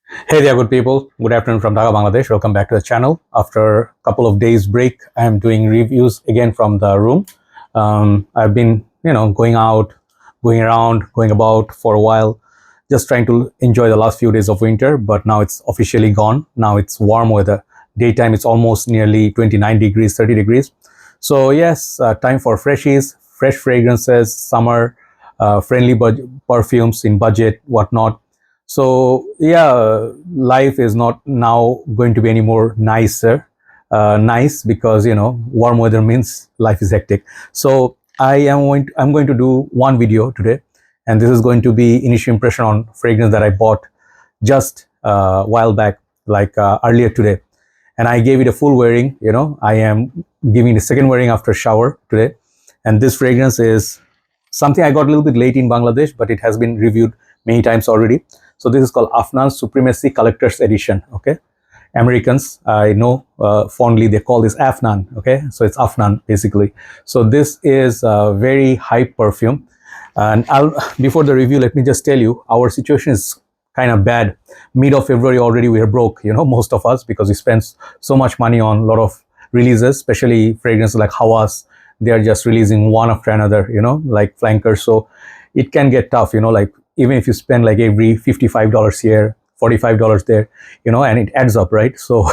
Hey there, good people. Good afternoon from Dhaka, Bangladesh. Welcome back to the channel. After a couple of days break, I am doing reviews again from the room. I've been, going out, going around, going about for a while, just trying to enjoy the last few days of winter. But now it's officially gone. Now it's warm weather. Daytime it's almost nearly 29 degrees, 30 degrees. So yes, time for freshies, fresh fragrances, summer, friendly perfumes in budget, whatnot. So yeah, life is not now going to be any more nice because warm weather means life is hectic. So I'm going to do one video today, and this is going to be initial impression on fragrance that I bought just a while back, like earlier today, and I gave it a full wearing. I am giving the second wearing after shower today, and this fragrance is something I got a little bit late in Bangladesh, but it has been reviewed many times already. So this is called Afnan Supremacy Collector's Edition. Okay, Americans, I know fondly they call this Afnan. Okay, so it's Afnan basically. So this is a very hype perfume, and before the review, let me just tell you our situation is kind of bad. Mid of February already we are broke. Most of us, because we spend so much money on a lot of releases, especially fragrances like Hawas. They are just releasing one after another. Like flankers. So it can get tough. Like even if you spend like every $55 here, $45 there, and it adds up, right? So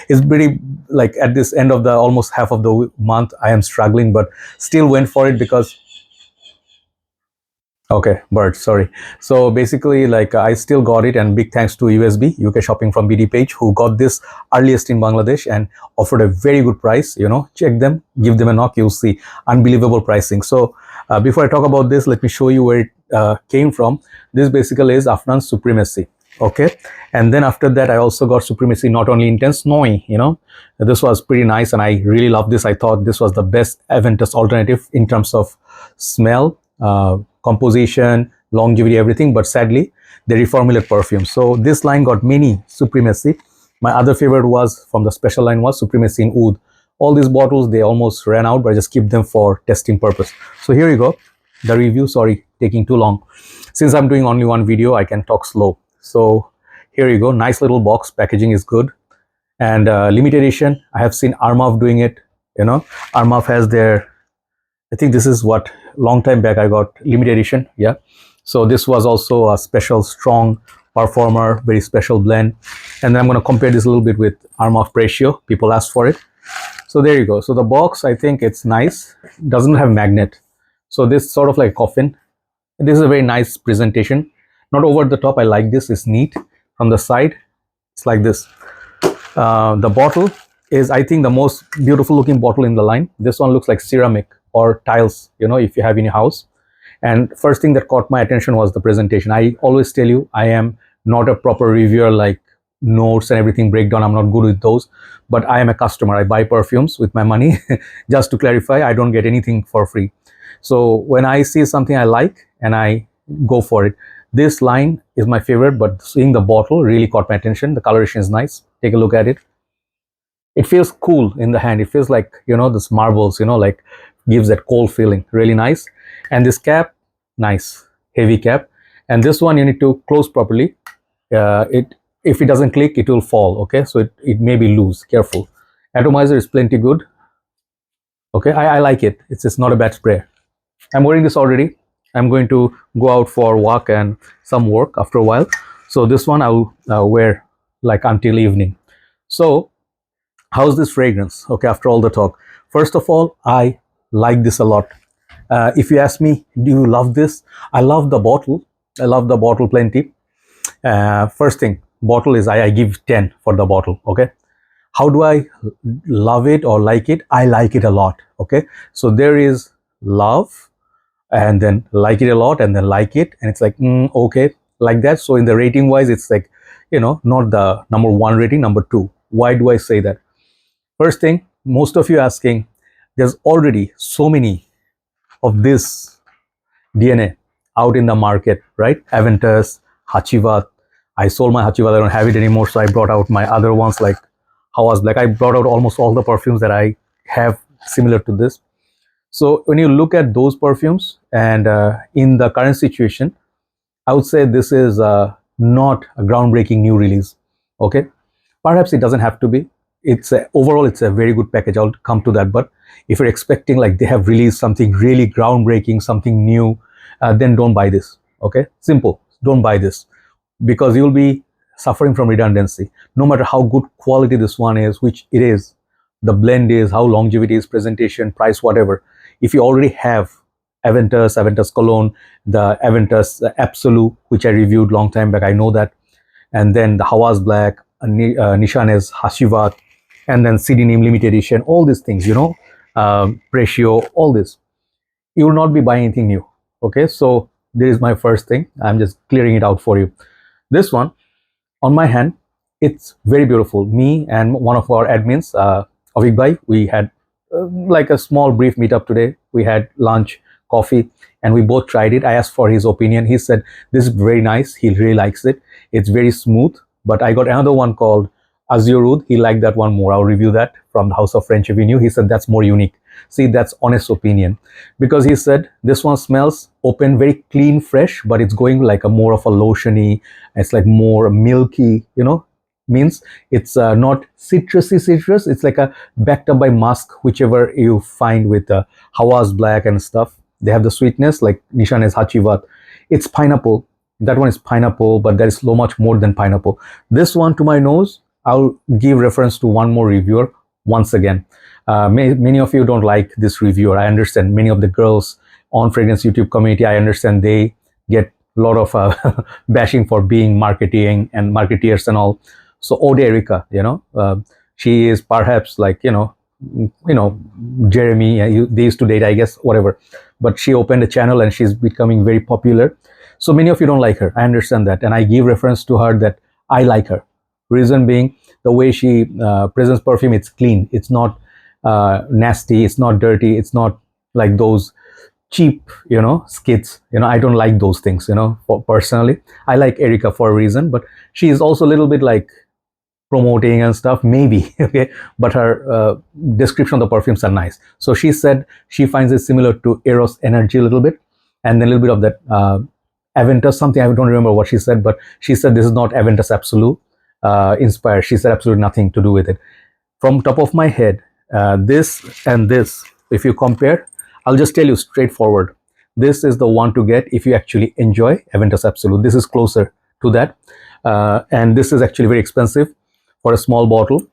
it's pretty, like at this end of the almost half of the month, I am struggling, but still went for it because, okay, bird, sorry. So basically, like I still got it, and big thanks to USB, UK Shopping from BD page, who got this earliest in Bangladesh and offered a very good price. Check them, give them a knock, you'll see unbelievable pricing. So before I talk about this, let me show you where it came from. This basically is Afnan Supremacy. Okay, and then after that I also got Supremacy Not Only Intense Noi. This was pretty nice, and I really love this. I thought this was the best Aventus alternative in terms of smell, composition, longevity, everything. But sadly they reformulate perfume, so this line got many Supremacy. My other favorite was from the special line was Supremacy in Oud. All these bottles they almost ran out, but I just keep them for testing purpose. So here you go, the review. Sorry taking too long, since I'm doing only one video I can talk slow. So here you go, nice little box, packaging is good, and limited edition. I have seen Armaf doing it. Armaf has their, I think this is what, long time back I got limited edition. Yeah, so this was also a special strong performer, very special blend. And then I'm going to compare this a little bit with Armaf Ratio. People asked for it. So there you go. So the box, I think it's nice, doesn't have magnet. So this sort of like a coffin. This is a very nice presentation, not over the top. I like this, it's neat. From the side it's like this. The bottle is, I think, the most beautiful looking bottle in the line. This one looks like ceramic or tiles, if you have in your house. And first thing that caught my attention was the presentation. I always tell you I am not a proper reviewer, like notes and everything breakdown, I'm not good with those, but I am a customer. I buy perfumes with my money. Just to clarify, I don't get anything for free. So when I see something I like and I go for it. This line is my favorite, but seeing the bottle really caught my attention. The coloration is nice. Take a look at it. It feels cool in the hand. It feels like, this marbles, like gives that cold feeling. Really nice. And this cap, nice, heavy cap. And this one you need to close properly. If it doesn't click, it will fall. Okay, so it may be loose. Careful. Atomizer is plenty good. Okay, I like it. It's just not a bad spray. I'm wearing this already. I'm going to go out for walk and some work after a while. So this one I will wear like until evening. So how's this fragrance? Okay, after all the talk, first of all, I like this a lot. If you ask me, do you love this? I love the bottle. I love the bottle plenty. First thing, bottle is, I give 10 for the bottle. Okay, how do I love it or like it? I like it a lot. Okay, so there is love, and then like it a lot, and then like it, and it's like okay, like that. So in the rating wise, it's like, not the number one rating, number two. Why do I say that? First thing, most of you asking, there's already so many of this DNA out in the market, right? Aventus, Hachivat. I sold my Hachivat, I don't have it anymore, so I brought out my other ones like Hawas Black. I brought out almost all the perfumes that I have similar to this. So when you look at those perfumes, and in the current situation, I would say this is not a groundbreaking new release. Okay, perhaps it doesn't have to be. Overall it's a very good package. I'll come to that. But if you're expecting like they have released something really groundbreaking, something new, then don't buy this. Okay, simple, don't buy this, because you'll be suffering from redundancy. No matter how good quality this one is, which it is, the blend is, how longevity is, presentation, price, whatever, if you already have Aventus Cologne, the Aventus Absolute, which I reviewed long time back, I know that, and then the Hawas Black, Nishane's Hashivat, and then CD Name Limited Edition, all these things, Ratio, all this, you will not be buying anything new. Okay, so this is my first thing. I'm just clearing it out for you. This one on my hand, it's very beautiful. Me and one of our admins, Avik Bhai, we had like a small brief meetup today. We had lunch, coffee, and we both tried it. I asked for his opinion. He said this is very nice. He really likes it. It's very smooth. But I got another one called Azurud. He liked that one more. I'll review that from the House of French Avenue. He said that's more unique. See, that's honest opinion, because he said this one smells open, very clean, fresh, but it's going like a more of a lotiony. It's like more milky, means it's not citrus. It's like a backed up by musk, whichever you find with Hawas Black and stuff. They have the sweetness like Nishane's Hachivat. It's pineapple. That one is pineapple, but there is so much more than pineapple. This one, to my nose, I'll give reference to one more reviewer once again. Many of you don't like this reviewer. I understand. Many of the girls on fragrance YouTube community, I understand they get a lot of bashing for being marketing and marketeers and all. So Ode Erica, she is perhaps like, Jeremy, they used to date, I guess, whatever. But she opened a channel and she's becoming very popular. So many of you don't like her. I understand that. And I give reference to her that I like her. Reason being, the way she presents perfume, it's clean. It's not nasty. It's not dirty. It's not like those cheap, skits. I don't like those things, personally. I like Erica for a reason, but she is also a little bit like promoting and stuff, maybe, okay, but her description of the perfumes are nice. So she said she finds it similar to Eros Energy a little bit, and then a little bit of that Aventus something. I don't remember what she said, but she said this is not Aventus Absolute inspired. She said absolutely nothing to do with it. From top of my head, this and this, if you compare, I'll just tell you straightforward, this is the one to get if you actually enjoy Aventus Absolute. This is closer to that, and this is actually very expensive for a small bottle.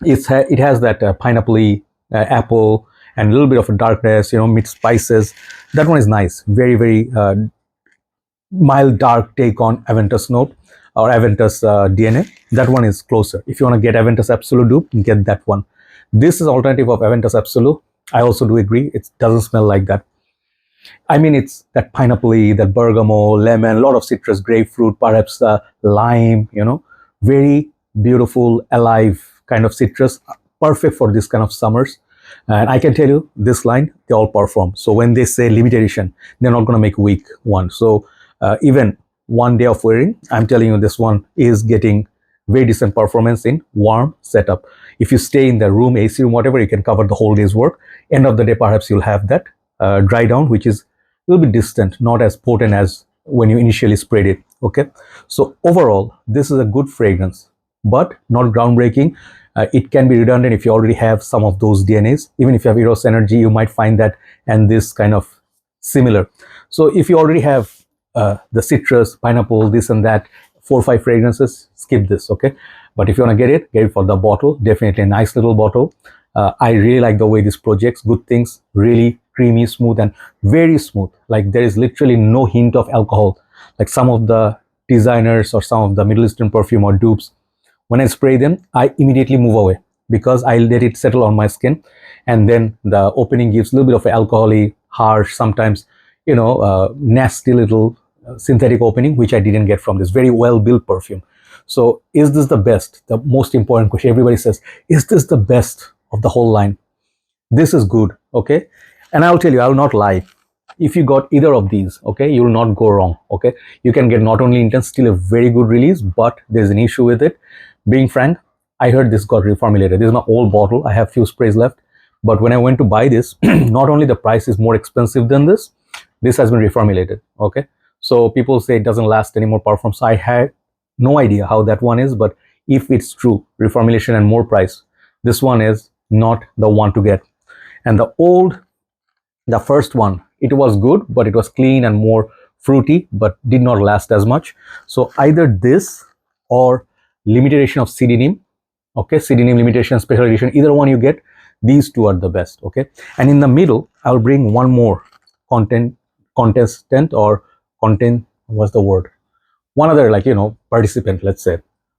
It has that pineapple-y, apple, and a little bit of a darkness, mixed spices. That one is nice. Very, very mild, dark take on Aventus note or Aventus DNA. That one is closer. If you want to get Aventus Absolute dupe, get that one. This is alternative of Aventus Absolute. I also do agree. It doesn't smell like that. I mean, it's that pineapple-y, that bergamot, lemon, a lot of citrus, grapefruit, perhaps lime, very beautiful, alive kind of citrus, perfect for this kind of summers. And I can tell you, this line, they all perform. So when they say limited edition, they're not going to make weak one. So even one day of wearing, I'm telling you, this one is getting very decent performance in warm setup. If you stay in the room, AC room, whatever, you can cover the whole day's work. End of the day, perhaps you'll have that dry down, which is a little bit distant, not as potent as when you initially sprayed it. Okay, so overall, this is a good fragrance, but not groundbreaking. It can be redundant if you already have some of those DNAs. Even if you have Eros Energy, you might find that and this kind of similar. So if you already have the citrus, pineapple, this and that, 4 or 5 fragrances, skip this, okay? But if you want to get it for the bottle. Definitely a nice little bottle. I really like the way this projects. Good things, really creamy, smooth, and very smooth. Like there is literally no hint of alcohol. Like some of the designers or some of the Middle Eastern perfume or dupes, when I spray them, I immediately move away because I let it settle on my skin, and then the opening gives a little bit of alcoholic, harsh, sometimes nasty little synthetic opening, which I didn't get from this very well built perfume. So is this the best? The most important question everybody says, is this the best of the whole line? This is good, okay? And I'll tell you, I will not lie. If you got either of these, okay, you will not go wrong, okay? You can get not only intense, still a very good release, but there's an issue with it. Being frank, I heard this got reformulated. This is my old bottle. I have few sprays left. But when I went to buy this, not only the price is more expensive than this has been reformulated, okay? So people say it doesn't last anymore perfume. So I had no idea how that one is, but if it's true, reformulation and more price, this one is not the one to get. And the first one, it was good, but it was clean and more fruity, but did not last as much. So either this or limited edition of CD Neem, okay, CD Neem limitation special edition, either one you get, these two are the best, okay. And in the middle, I'll bring one more contestant or content, what's the word, one other, like, participant, let's say,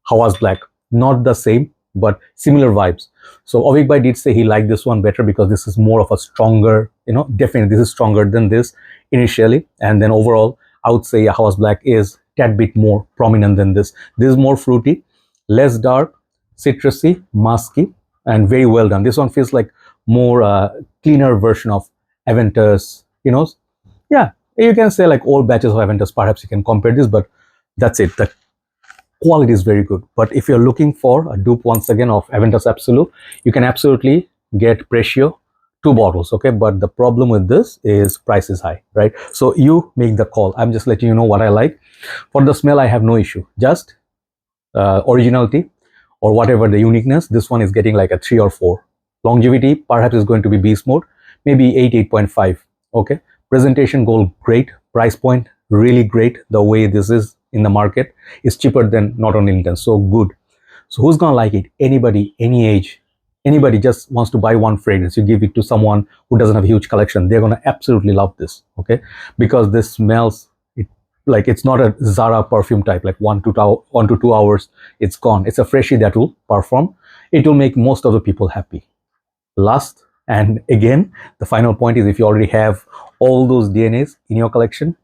Hawas Black. Not the same, but similar vibes. So Avik Bhai did say he liked this one better because this is more of a stronger, definitely this is stronger than this initially. And then overall, I would say Hawas Black is tad bit more prominent than this. This is more fruity, less dark, citrusy, musky, and very well done. This one feels like more cleaner version of Aventus, yeah, you can say like old batches of Aventus, perhaps you can compare this, but that's it. The quality is very good. But if you're looking for a dupe once again of Aventus Absolute, you can absolutely get Precio 2 bottles, okay. But the problem with this is price is high, right? So you make the call. I'm just letting you know what I like. For the smell, I have no issue, just originality or whatever the uniqueness. This one is getting like a 3 or 4. Longevity perhaps is going to be beast mode, maybe 8, 8.5, okay. Presentation goal, great. Price point, really great. The way this is in the market is cheaper than not only intense, so good. So who's gonna like it? Anybody, any age, anybody just wants to buy one fragrance, you give it to someone who doesn't have a huge collection, they're gonna absolutely love this, okay. Because this smells like it's not a Zara perfume type, like 1 to 2 hours it's gone. It's a freshie that will perform. It will make most of the people happy. Last and again, the final point is, if you already have all those DNAs in your collection,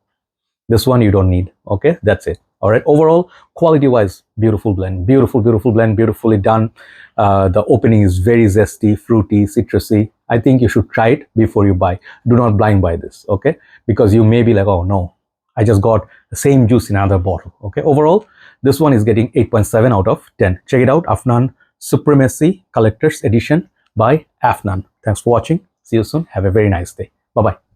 this one you don't need, okay. That's it. All right, overall quality wise, beautiful blend, beautiful blend, beautifully done. The opening is very zesty, fruity, citrusy. I think you should try it before you buy. Do not blind buy this, okay, because you may be like, oh no, I just got the same juice in another bottle, okay. Overall, this one is getting 8.7 out of 10. Check it out, Afnan Supremacy Collector's Edition by Afnan. Thanks for watching. See you soon. Have a very nice day. Bye bye.